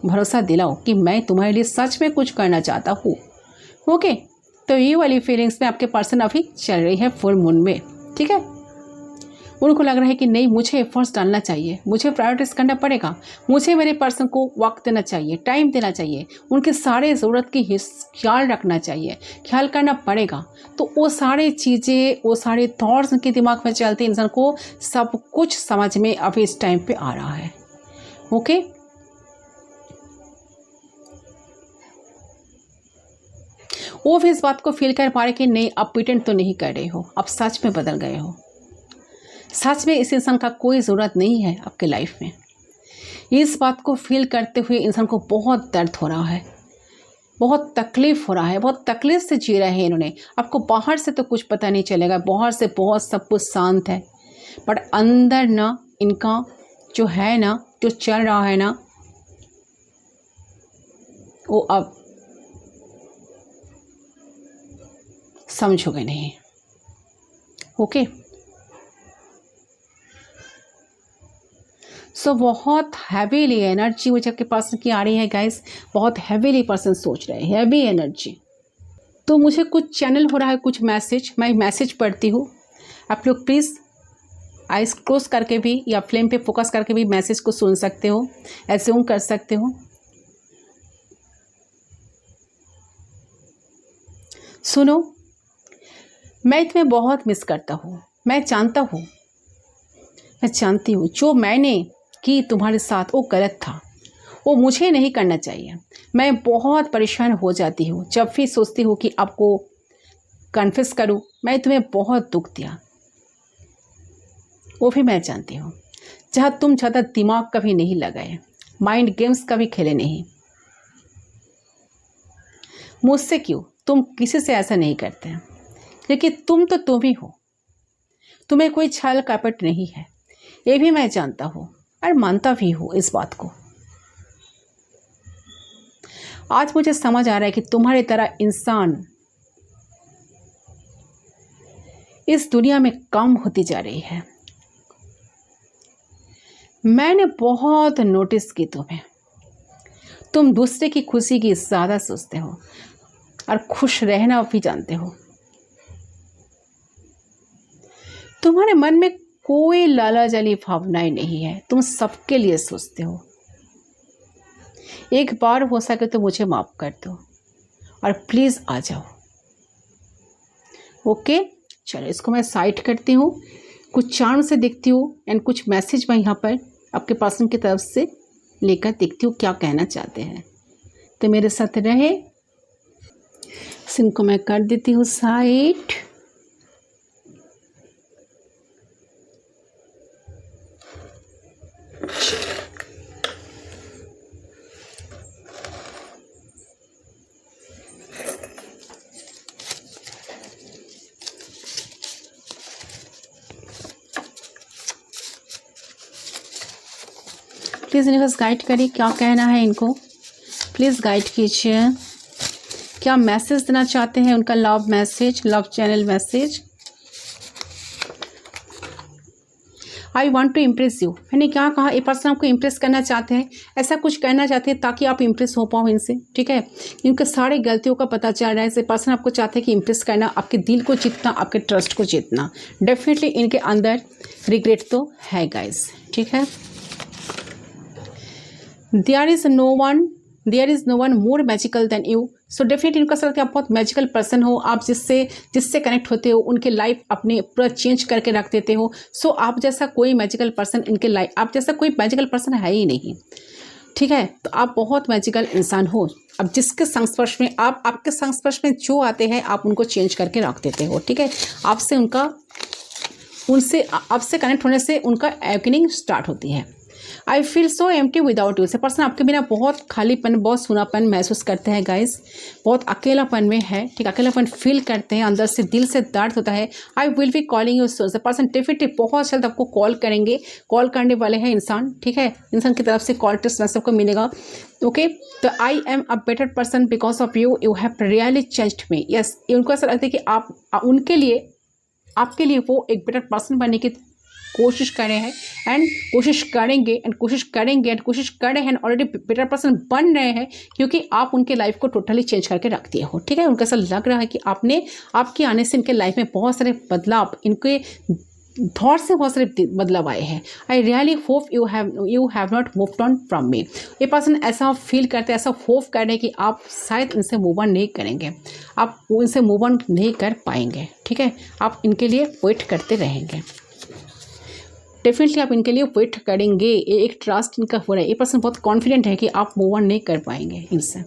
भरोसा दिलाऊँ कि मैं तुम्हारे लिए सच में कुछ करना चाहता हूँ। ओके, तो ये वाली फीलिंग्स में आपके पर्सन अभी चल रही है फुल मून में, ठीक है। उनको लग रहा है कि नहीं, मुझे एफर्ट्स डालना चाहिए, मुझे प्रायोरिटाइज करना पड़ेगा, मुझे मेरे पर्सन को वक्त देना चाहिए, टाइम देना चाहिए, उनके सारे ज़रूरत की ख्याल रखना चाहिए, ख्याल करना पड़ेगा। तो वो सारी चीज़ें, वो सारे थॉट्स उनके दिमाग में चलते इंसान को सब कुछ समझ में अभी इस टाइम पे आ रहा है। ओके, वो भी इस बात को फील कर पा रहे कि नहीं, आप प्रिटेंड तो नहीं कर रहे हो, आप सच में बदल गए हो, सच में इस इंसान का कोई ज़रूरत नहीं है आपके लाइफ में। इस बात को फील करते हुए इंसान को बहुत दर्द हो रहा है, बहुत तकलीफ़ हो रहा है, बहुत तकलीफ़ से जी रहे हैं इन्होंने। आपको बाहर से तो कुछ पता नहीं चलेगा, बाहर से बहुत सब कुछ शांत है, बट अंदर ना इनका जो है ना, जो चल रहा है ना, वो अब समझोगे नहीं। ओके, सो बहुत हैवीली एनर्जी मुझे आपके पास की आ रही है गाइस, बहुत हैवीली पर्सन सोच रहे हैं, हैवी एनर्जी। तो मुझे कुछ चैनल हो रहा है, कुछ मैसेज, मैं मैसेज पढ़ती हूँ, आप लोग प्लीज़ आइज क्लोज करके भी या फ्लेम पे फोकस करके भी मैसेज को सुन सकते हो, एज्यूम कर सकते हो। सुनो, मैं तुम्हें बहुत मिस करता हूँ, मैं जानता हूँ, मैं जानती हूँ जो मैंने की तुम्हारे साथ वो गलत था, वो मुझे नहीं करना चाहिए। मैं बहुत परेशान हो जाती हूँ जब भी सोचती हूँ कि आपको कन्फेस करूँ, मैं तुम्हें बहुत दुख दिया, वो भी मैं जानती हूँ। जहाँ तुम ज़्यादा दिमाग कभी नहीं लगाए, माइंड गेम्स कभी खेले नहीं, मुझसे क्यों, तुम किसी से ऐसा नहीं करते, क्योंकि तुम तो तुम ही हो, तुम्हें कोई छल कपट नहीं है, ये भी मैं जानता हूँ और मानता भी हूँ इस बात को। आज मुझे समझ आ रहा है कि तुम्हारी तरह इंसान इस दुनिया में कम होती जा रही है। मैंने बहुत नोटिस की तुम्हें, तुम दूसरे की खुशी की ज़्यादा सोचते हो और खुश रहना भी जानते हो। तुम्हारे मन में कोई लालच भावनाएं नहीं है, तुम सबके लिए सोचते हो। एक बार हो सके तो मुझे माफ़ कर दो और प्लीज़ आ जाओ। ओके, चलो इसको मैं साइड करती हूँ, कुछ चार्म से देखती हूँ एंड कुछ मैसेज मैं यहाँ पर आपके पर्सन की तरफ से लेकर देखती हूँ क्या कहना चाहते हैं। तो मेरे साथ रहे, इनको मैं कर देती हूँ साइड। प्लीज़ यूनिवर्स गाइड करिए, क्या कहना है इनको, प्लीज़ गाइड कीजिए। क्या मैसेज देना चाहते हैं, उनका love message, love channel message. I want to impress you, मैंने क्या कहा, ये पर्सन आपको इम्प्रेस करना चाहते हैं, ऐसा कुछ करना चाहते हैं ताकि आप इम्प्रेस हो पाओ इनसे, ठीक है। इनके सारे गलतियों का पता चल रहा है, ये पर्सन आपको चाहते हैं कि इम्प्रेस करना, आपके दिल को जीतना, आपके ट्रस्ट को जीतना। डेफिनेटली इनके अंदर रिग्रेट तो है गाइस, ठीक है। There is no one more magical than you. So definitely इनका लगता है आप बहुत मैजिकल पर्सन हो, आप जिससे कनेक्ट होते हो उनके लाइफ अपने पूरा चेंज करके रख देते हो। सो आप जैसा कोई मैजिकल पर्सन इनके लाइफ, आप जैसा कोई मैजिकल पर्सन है ही नहीं, ठीक है। तो आप बहुत मैजिकल इंसान हो। अब जिसके संस्पर्श में आपके संस्पर्श में जो आते हैं आप उनको चेंज करके रख देते हो, ठीक है। आपसे कनेक्ट होने से उनका एवकनिंग स्टार्ट होती है। I feel so empty without you, से पर्सन आपके बिना बहुत खालीपन, बहुत सूनापन महसूस करते हैं गाइस, बहुत अकेलापन में है, ठीक, अकेलापन फील करते हैं, अंदर से दिल से दर्द होता है। I will be calling you soon, से पर्सन डेफिनेटली बहुत जल्द आपको कॉल करेंगे, कॉल करने वाले हैं इंसान, ठीक है। इंसान की तरफ से कॉल टेस्ट मैसेज आपको मिलेगा, ओके। तो I am a better person because of you, you have really changed me. Yes, उनको ऐसा लगता है कि आप उनके लिए, आपके लिए वो एक बेटर पर्सन बनने की कोशिश कर रहे हैं एंड कोशिश करेंगे एंड कोशिश कर रहे हैं, ऑलरेडी बेटर पर्सन बन रहे हैं, क्योंकि आप उनके लाइफ को टोटली चेंज करके रख दिए हो, ठीक है। उनको ऐसा लग रहा है कि आपके आने से इनके लाइफ में बहुत सारे बदलाव, इनके थॉट से बहुत सारे बदलाव आए हैं। I really hope you have not moved on from me. ये पर्सन ऐसा फील करते हैं, ऐसा होप कर रहे हैं कि आप शायद इनसे मूव ऑन नहीं करेंगे, आप इनसे मूव ऑन नहीं कर पाएंगे, ठीक है। आप इनके लिए वेट करते रहेंगे, डेफिनेटली आप इनके लिए वेट करेंगे। ये एक ट्रस्ट इनका हो रहा है। ये पर्सन बहुत कॉन्फिडेंट है कि आप मूव ऑन नहीं कर पाएंगे इनसे,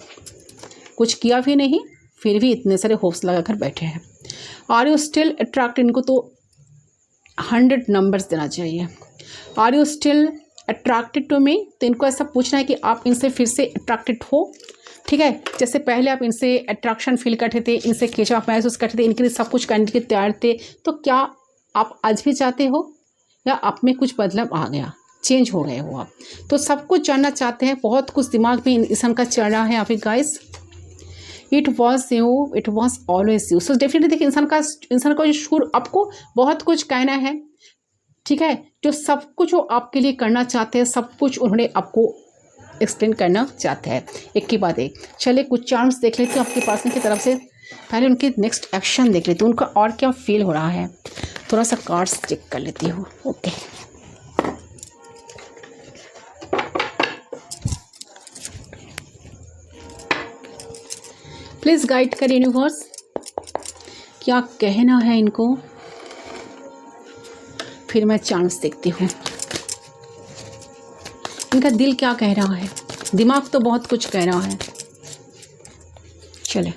कुछ किया भी नहीं, फिर भी इतने सारे होप्स लगा कर बैठे हैं। आर यू स्टिल अट्रैक्ट, इनको तो 100 नंबर्स देना चाहिए। Are you still attracted to me, तो इनको ऐसा पूछना है कि आप इनसे फिर से अट्रैक्टेड हो, ठीक है। जैसे पहले आप इनसे अट्रैक्शन फील करते थे, इनसे खिंचाव महसूस करते थे, इनके लिए सब कुछ करने के तैयार थे, तो क्या आप आज भी चाहते हो या आप में कुछ बदलाव आ गया, चेंज हो गए हो आप? तो सब कुछ जानना चाहते हैं, बहुत कुछ दिमाग में इंसान का चल रहा है आप guys. It was you, it was always you. So definitely देखिए इंसान का जो शुरू, आपको बहुत कुछ कहना है, ठीक है। जो सब कुछ वो आपके लिए करना चाहते हैं, सब कुछ उन्होंने आपको एक्सप्लेन करना चाहते हैं, एक के बाद एक। चलिए कुछ चार्म्स देख लेते हैं आपके पर्सन की तरफ से। पहले उनके नेक्स्ट एक्शन देख लेती हूँ, उनका और क्या फील हो रहा है। थोड़ा सा कार्ड्स चेक कर लेती हूँ। ओके, प्लीज गाइड कर यूनिवर्स, क्या कहना है इनको। फिर मैं चांस देखती हूँ इनका दिल क्या कह रहा है। दिमाग तो बहुत कुछ कह रहा है। चले,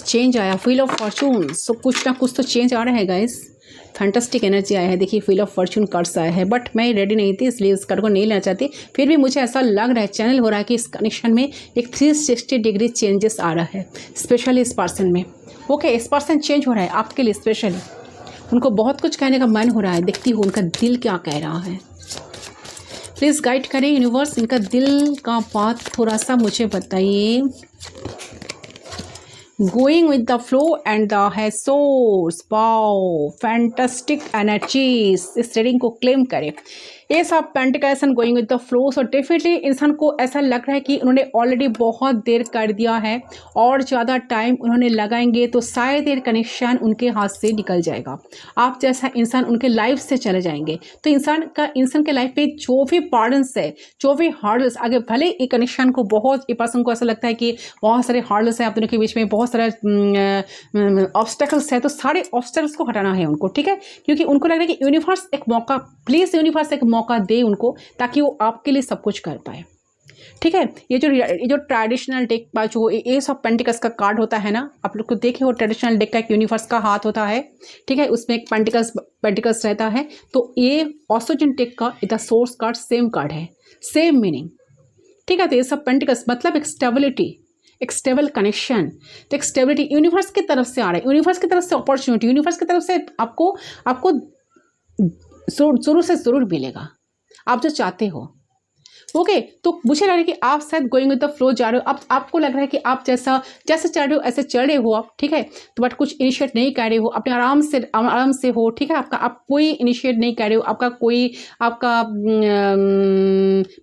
चेंज आया, व्हील ऑफ फॉर्चून। सो कुछ ना कुछ तो चेंज आ रहा है गाइस। फैंटास्टिक एनर्जी आया है, देखिए व्हील ऑफ फॉर्चून कार्ड्स आया है, बट मैं रेडी नहीं थी इसलिए इस कार्ड को नहीं लेना चाहती। फिर भी मुझे ऐसा लग रहा है, चैनल हो रहा है कि इस कनेक्शन में एक 360 डिग्री चेंजेस आ रहा है, स्पेशली इस पर्सन में। ओके, इस पर्सन चेंज हो रहा है आपके लिए स्पेशली। उनको बहुत कुछ कहने का मन हो रहा है, देखती हूँ उनका दिल क्या कह रहा है। प्लीज़ गाइड करें यूनिवर्स, इनका दिल का बात थोड़ा सा मुझे बताइए। Going with the flow and the है सोर्स, वाओ फैंटास्टिक एनर्जीज। इस रीडिंग को क्लेम करें। ये सब pentacles and going with the flow. So definitely इंसान को ऐसा लग रहा है कि उन्होंने ऑलरेडी बहुत देर कर दिया है और ज़्यादा टाइम उन्होंने लगाएंगे तो शायद ये कनेक्शन उनके हाथ से निकल जाएगा। आप जैसा इंसान उनके लाइफ से चले जाएंगे तो इंसान के लाइफ में जो भी पार्डन्स है, जो भी हार्डल्स आगे, भले ये कनेक्शन को बहुत, ये पर्सन को ऐसा लगता है कि बहुत सारे हार्डल्स हैं आप दोनों के बीच में, बहुत सारे ऑब्स्टेकल्स है, तो सारे ऑब्स्टेकल्स को हटाना है उनको, ठीक है। क्योंकि उनको लग रहा है कि यूनिवर्स एक मौका, प्लीज़ यूनिवर्स एक मौका दे उनको, ताकि वो आपके लिए सब कुछ कर पाए, ठीक है। ये जो ट्रेडिशनल डेक का जो एस ऑफ पेंटिकल्स का कार्ड होता है ना, आप लोग को देखे हो, ट्रेडिशनल डेक का एक यूनिवर्स का हाथ होता है, ठीक है, उसमें एक पेंटिकल्स रहता है। तो ये ऑस्ट्रोजन डेक का the source card same card है, सेम मीनिंग, ठीक है। तो ये सब पेंटिकल्स मतलब एक स्टेबिलिटी, एक स्टेबल कनेक्शन, तो एक स्टेबिलिटी यूनिवर्स की तरफ से आ रहा है, यूनिवर्स की तरफ से अपॉर्चुनिटी, यूनिवर्स की तरफ से आपको जरूर से ज़रूर मिलेगा आप जो चाहते हो। ओके, तो मुझे लग रहा है कि आप शायद गोइंग विद द फ्लो जा रहे हो। अब आपको लग रहा है कि आप जैसे चल रहे हो ऐसे चल रहे हो आप, ठीक है। तो बट कुछ इनिशिएट नहीं कर रहे हो, अपने आराम से हो, ठीक है। आप कोई इनिशिएट नहीं कर रहे हो,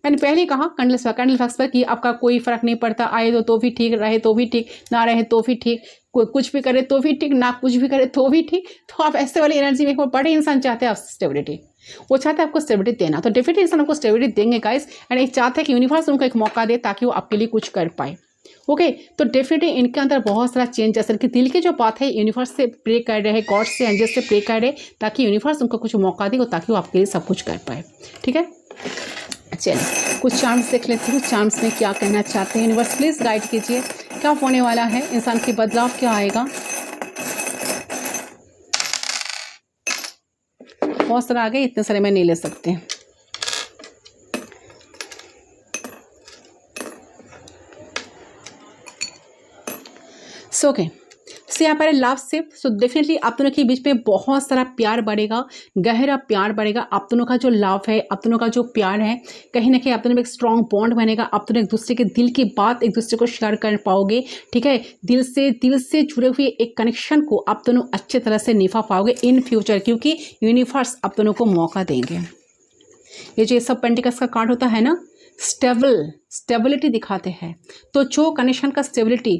मैंने पहले कहा कैंडल फैक्स पर कि आपका कोई फर्क नहीं पड़ता, आए तो भी ठीक, रहे तो भी ठीक, ना रहे तो भी ठीक, कुछ भी करे तो भी ठीक, ना कुछ भी करे तो भी ठीक। तो आप ऐसे वाली एनर्जी में, बड़े इंसान चाहते हैं आप स्टेबिलिटी, वो चाहते हैं आपको स्टेबिलिटी देना, तो डेफिनेटली इंसान आपको स्टेबिलिटी देंगे गाइस। एंड एक चाहते हैं कि यूनिवर्स उनको एक मौका दे ताकि वो आपके लिए कुछ कर पाए। ओके, तो डेफिनेटली इनके अंदर बहुत सारा चेंज, असल कि दिल की जो बात है यूनिवर्स से प्रे कर रहे हैं, गॉड से, एंजल से प्रे कर रहे हैं ताकि यूनिवर्स उनको कुछ मौका दे ताकि वो आपके लिए सब कुछ कर पाए, ठीक है। चलिए कुछ चार्म्स देख लेते हैं, चार्म्स में क्या कहना चाहते हैं यूनिवर्स, प्लीज़ गाइड कीजिए। क्या होने वाला है, इंसान की बदलाव क्या आएगा। बहुत सारा आ गए, इतने सारे मैं नहीं ले सकते। ओके, सो यहाँ पर लव से, सो डेफिनेटली आप दोनों के बीच में बहुत सारा प्यार बढ़ेगा, गहरा प्यार बढ़ेगा। आप दोनों का जो लव है, आप दोनों का जो प्यार है, कहीं ना कहीं आप दोनों में एक स्ट्रॉन्ग बॉन्ड बनेगा। आप दोनों एक दूसरे के दिल की बात एक दूसरे को शेयर कर पाओगे, ठीक है। दिल से जुड़े हुए एक कनेक्शन को आप दोनों अच्छे तरह से निभा पाओगे इन फ्यूचर, क्योंकि यूनिवर्स आप दोनों को मौका देंगे। ये जो सब पेंटिकल्स का कार्ड होता है ना, स्टेबिलिटी दिखाते हैं, तो जो कनेक्शन का स्टेबिलिटी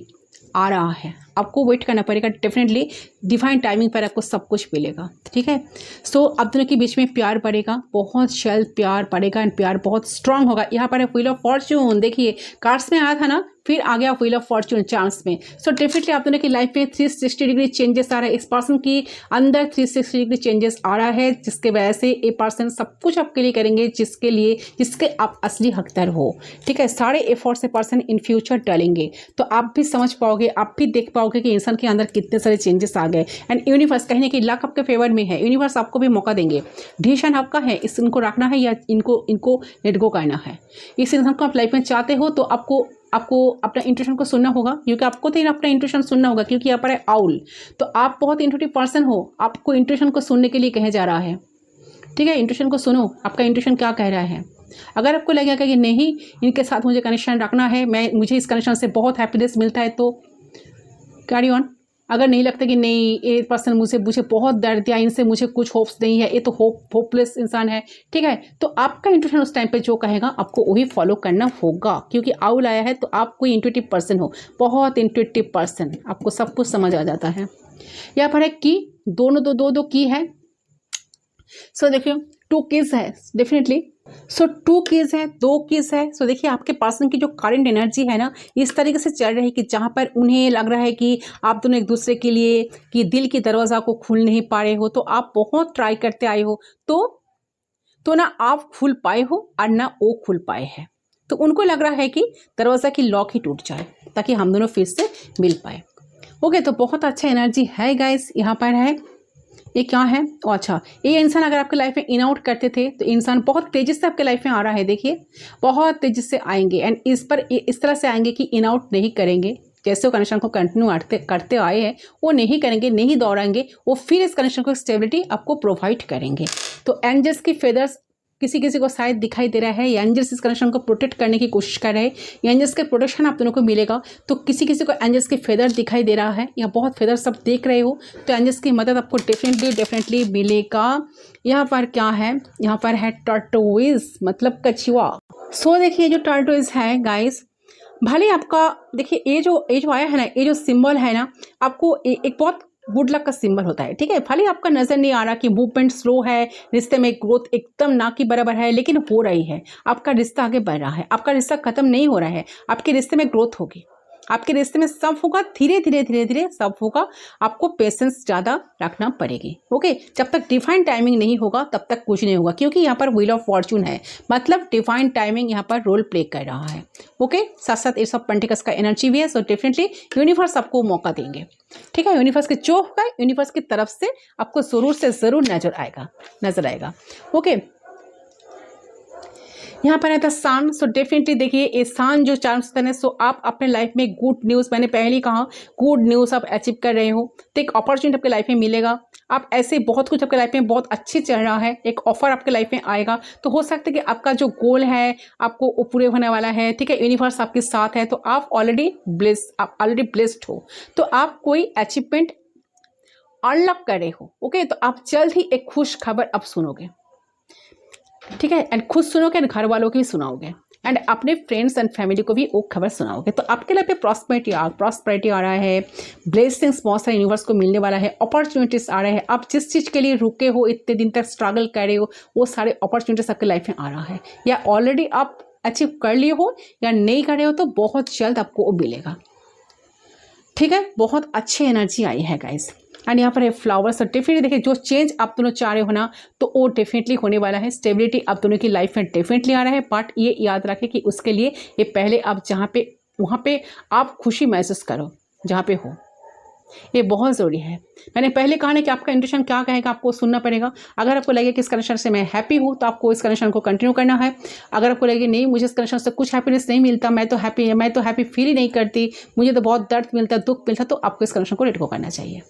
आ रहा है आपको वेट करना पड़ेगा। डेफिनेटली डिवाइन टाइमिंग पर आपको सब कुछ मिलेगा, ठीक है। सो आप दोनों के बीच में प्यार बढ़ेगा, बहुत जल्द प्यार बढ़ेगा एंड प्यार बहुत स्ट्रांग होगा। यहाँ पर व्हील ऑफ फॉर्च्यून देखिए, कार्ड्स में आया था ना फिर आ गया व्हील ऑफ फॉर्चून चांस में। सो डेफिनेटली आप दोनों की लाइफ में 360 डिग्री चेंजेस आ रहा है। इस पर्सन की अंदर 360 डिग्री चेंजेस आ रहा है, जिसके वजह से ये पर्सन सब कुछ आपके लिए करेंगे जिसके आप असली हकदार हो। ठीक है, सारे एफर्ट से पर्सन इन फ्यूचर डालेंगे, तो आप भी समझ पाओगे, आप भी देख पाओगे कि इंसान के अंदर कितने सारे चेंजेस आ गए। एंड यूनिवर्स कहीं ना कहीं लक आपके फेवर में है, यूनिवर्स आपको भी मौका देंगे। डिसीजन आपका है, इनको रखना है या इनको लेट गो करना है। इस इंसान को आप लाइफ में चाहते हो तो आपको अपना इंट्यूशन को सुनना होगा, क्योंकि आपको तो अपना इंट्यूशन सुनना होगा, क्योंकि यहाँ पर है आउल। तो आप बहुत इंट्यूटिव पर्सन हो, आपको इंट्यूशन को सुनने के लिए कहा जा रहा है। ठीक है, इंट्यूशन को सुनो, आपका इंट्यूशन क्या कह रहा है। अगर आपको लगेगा कि नहीं इनके साथ मुझे कनेक्शन रखना है, मुझे इस कनेक्शन से बहुत हैप्पीनेस मिलता है, तो कैरी ऑन। अगर नहीं लगता कि नहीं ये पर्सन मुझे बहुत दर्द दिया, इनसे मुझे कुछ होप्स नहीं है, ये तो होपलेस इंसान है, ठीक है, तो आपका इंट्यूशन उस टाइम पे जो कहेगा आपको वही फॉलो करना होगा, क्योंकि आउल आया है तो आप कोई इंट्यूटिव पर्सन हो, बहुत इंट्यूटिव पर्सन, आपको सब कुछ समझ आ जाता है। यहाँ पर है की, दोनों दो की है। सो देखिए 2 कीज है डेफिनेटली। सो 2 कीज है, 2 कीज है। सो देखिए आपके पर्सन की जो करंट एनर्जी है ना, इस तरीके से चल रही है कि जहाँ पर उन्हें लग रहा है कि आप दोनों एक दूसरे के लिए कि दिल की दरवाज़ा को खोल नहीं पा रहे हो, तो आप बहुत ट्राई करते आए हो, तो ना आप खुल पाए हो और ना वो खुल पाए हैं। तो उनको लग रहा है कि दरवाज़ा की लॉक ही टूट जाए ताकि हम दोनों फिर से मिल पाए। ओके, तो बहुत अच्छा एनर्जी है गाइस, यहाँ पर है। ये क्या है? अच्छा, ये इंसान अगर आपके लाइफ में इन आउट करते थे तो इंसान बहुत तेज़ी से आपके लाइफ में आ रहा है। देखिए बहुत तेज़ी से आएंगे, एंड इस तरह से आएंगे कि इन आउट नहीं करेंगे, जैसे वो कनेक्शन को कंटिन्यू करते आए हैं वो नहीं करेंगे, नहीं दौड़ाएंगे, वो फिर इस कनेक्शन को स्टेबिलिटी आपको प्रोवाइड करेंगे। तो एंजल्स की फेदर्स किसी को शायद दिखाई दे रहा है, एंजल्स इस कनेक्शन को प्रोटेक्ट करने की कोशिश कर रहे हैं, एंजल्स के प्रोटेक्शन आप दोनों को मिलेगा। तो किसी को एंजल्स के फेदर दिखाई दे रहा है या बहुत फेदर सब देख रहे हो, तो एंजल्स की मदद आपको डेफिनेटली मिलेगा। यहाँ पर क्या है? यहाँ पर है टर्टोइज, मतलब कछुआ। सो देखिए जो टर्टोइज है गाइस, भले आपका देखिए ये जो आया है ना, ये जो सिंबल है ना, आपको एक बहुत गुड लक का सिंबल होता है। ठीक है, भले आपका नजर नहीं आ रहा कि मूवमेंट स्लो है, रिश्ते में ग्रोथ एकदम ना की बराबर है, लेकिन हो रही है, आपका रिश्ता आगे बढ़ रहा है, आपका रिश्ता खत्म नहीं हो रहा है, आपके रिश्ते में ग्रोथ होगी, आपके रिश्ते में सब होगा, धीरे धीरे सब होगा। आपको पेशेंस ज़्यादा रखना पड़ेगी। ओके, जब तक डिफाइन टाइमिंग नहीं होगा तब तक कुछ नहीं होगा, क्योंकि यहाँ पर व्हील ऑफ फॉर्चून है, मतलब डिफाइन टाइमिंग यहाँ पर रोल प्ले कर रहा है। ओके, साथ साथ एस ऑफ पेंटिकल्स का एनर्जी भी है। सो डेफिनेटली यूनिवर्स आपको मौका देंगे। ठीक है, यूनिवर्स के जो होगा यूनिवर्स की तरफ से आपको जरूर से ज़रूर नजर आएगा। ओके, यहाँ पर है था सन। सो डेफिनेटली देखिए ये सन जो चांस है, सो आप अपने लाइफ में गुड न्यूज़, मैंने पहले ही कहा गुड न्यूज़ आप अचीव कर रहे हो, तो एक अपॉर्चुनिटी आपके लाइफ में मिलेगा। आप ऐसे बहुत कुछ आपके लाइफ में बहुत अच्छी चल रहा है, एक ऑफर आपके लाइफ में आएगा, तो हो सकता है कि आपका जो गोल है आपको वो पूरे होने वाला है। ठीक है, यूनिवर्स आपके साथ है, तो आप ऑलरेडी ब्लेस्ड हो, तो आप कोई अचीवमेंट अनलॉक कर रहे हो। ओके, तो आप जल्द ही एक खुश खबर अब सुनोगे। ठीक है, एंड खुद सुनोगे एंड घर वालों की भी सुनाओगे, एंड अपने फ्रेंड्स एंड फैमिली को भी वो खबर सुनाओगे। तो आपके लाइफ पे प्रॉस्पेरिटी आ रहा है, ब्लेसिंग्स बहुत सारे यूनिवर्स को मिलने वाला है, अपॉर्चुनिटीज आ रहे हैं। आप जिस चीज़ के लिए रुके हो, इतने दिन तक स्ट्रगल कर रहे हो, वो सारे अपॉर्चुनिटीज आपके लाइफ में आ रहा है, या ऑलरेडी आप अचीव कर लिए हो या नहीं कर रहे हो, तो बहुत जल्द आपको वो मिलेगा। ठीक है, बहुत अच्छी एनर्जी आई है गाइस। एंड यहाँ पर है फ्लावर्स। और डेफिनेटली देखिए जो चेंज आप दोनों चाह रहे हो ना, तो वो डेफिनेटली होने वाला है। स्टेबिलिटी आप दोनों की लाइफ में डेफिनेटली आ रहा है, बट ये याद रखें कि उसके लिए ये पहले आप वहाँ पे आप खुशी महसूस करो जहाँ पे हो, ये बहुत ज़रूरी है। मैंने पहले कहा ना कि आपका इंट्यूशन क्या कहेगा आपको सुनना पड़ेगा। अगर आपको लगे कि इस कनेक्शन से मैं हैप्पी हूँ, तो आपको इस कनेक्शन को कंटिन्यू करना है। अगर आपको लगे नहीं मुझे इस कनेक्शन से कुछ हैप्पीनेस नहीं मिलता, मैं तो हैप्पी फील ही नहीं करती, मुझे तो बहुत दर्द मिलता, दुख मिलता, तो आपको इस कनेक्शन को लेट गो करना चाहिए।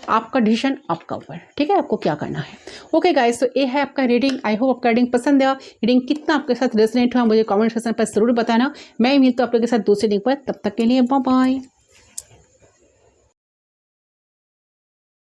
आपका डिसीजन आपका ऊपर। ठीक है, आपको क्या करना है। ओके गाइस, तो ये है आपका रीडिंग। आई होप आपका रीडिंग पसंद आया। रीडिंग कितना आपके साथ रेजोनेट हुआ मुझे कमेंट सेक्शन पर जरूर बताना। मैं मिलता हूँ आप लोगों के साथ दूसरे रीडिंग पर, तब तक के लिए बाय बाय।